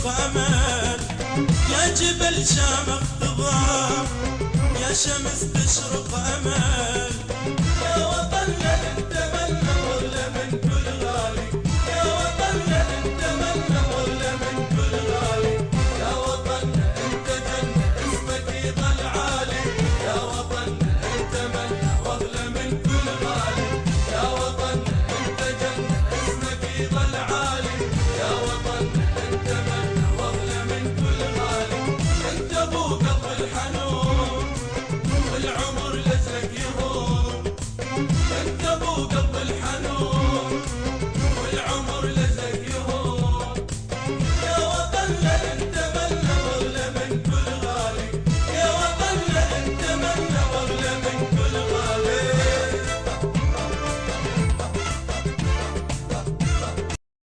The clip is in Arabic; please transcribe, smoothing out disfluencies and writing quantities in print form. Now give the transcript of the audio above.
امل، يا جبل شامخ ضباب، يا شمس تشرق امل، يا وطننا نتمنى مغلى من كل غالي، يا وطننا نتمنى مغلى من كل غالي، يا وطننا انت جنة اسمك يظل عالي، يا وطننا نتمنى مغلى من كل غالي، يا وطننا انت جنة اسمك يظل عالي، يا وطننا نتمنى مغلى من كل غالي، انت ابو قلب الحنون والعمر لجلك يهون، انت ابو قلب الحنون والعمر لجلك يهون، يا وطننا